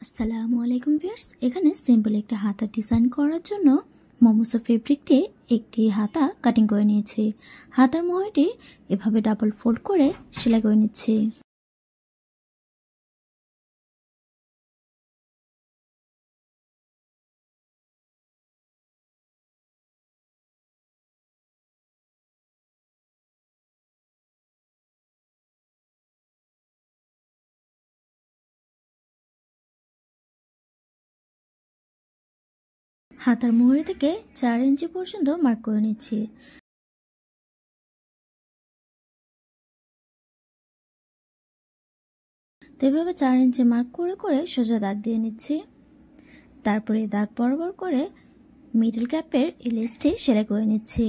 আসসালামু আলাইকুম ভিউয়ার্স, এখানে সিম্পল একটা হাতা ডিজাইন করার জন্য মমোসা ফেব্রিক দিয়ে একটি হাতা কাটিং করে নিয়েছি। হাতার মহরটি এভাবে ডাবল ফোল্ড করে সেলাই করে নিচ্ছি। হাতার মোহরি থেকে 4 ইঞ্চি পর্যন্ত মার্ক করে নিচ্ছি। তো এভাবে 4 ইঞ্চি মার্ক করে করে সোজা দাগ দিয়ে নিচ্ছি। তারপরে দাগ বরাবর করে মিডল ক্যাপের লেসটি সেলাই করে নিচ্ছি।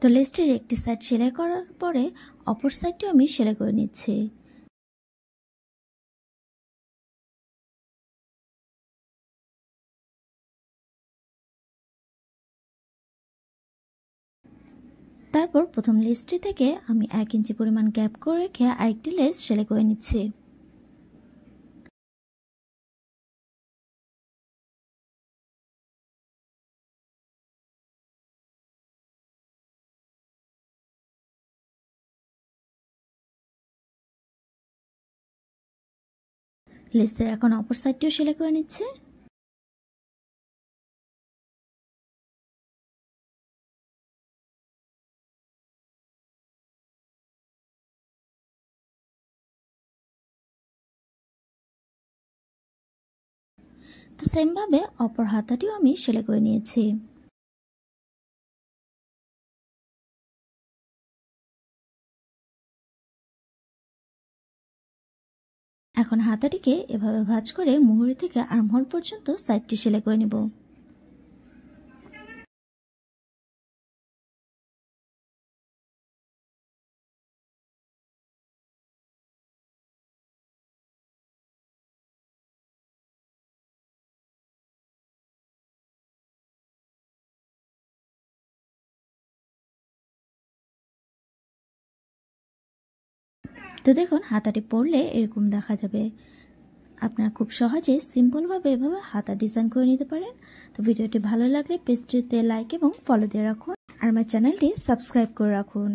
তো লেসটির একটি সাইড সেলাই করার পরে অপর সাইডটিও আমি সেলাই করে নিচ্ছি। তারপর প্রথম লেসটি থেকে আমি 1 ইঞ্চি পরিমাণ গ্যাপ করে রেখে আরেকটি লেস সেলাই করে নিচ্ছি। লেসের এখন অপর সাইডটিও সেলাই করে নিচ্ছে। তো সেম ভাবে অপর হাতাটিও আমি সেলাই করে নিয়েছি। এখন হাতাটিকে এভাবে ভাঁজ করে মুহুরি থেকে আর্মহোল পর্যন্ত সাইডটি সেলাই করে নেব। তো দেখুন হাতাটি পরলে এরকম দেখা যাবে। আপনারা খুব সহজে সিম্পলভাবে এভাবে হাতা ডিজাইন করে নিতে পারেন। তো ভিডিওটি ভালো লাগলে পেজটিতে লাইক এবং ফলো দিয়ে রাখুন আর আমার চ্যানেলটি সাবস্ক্রাইব করে রাখুন।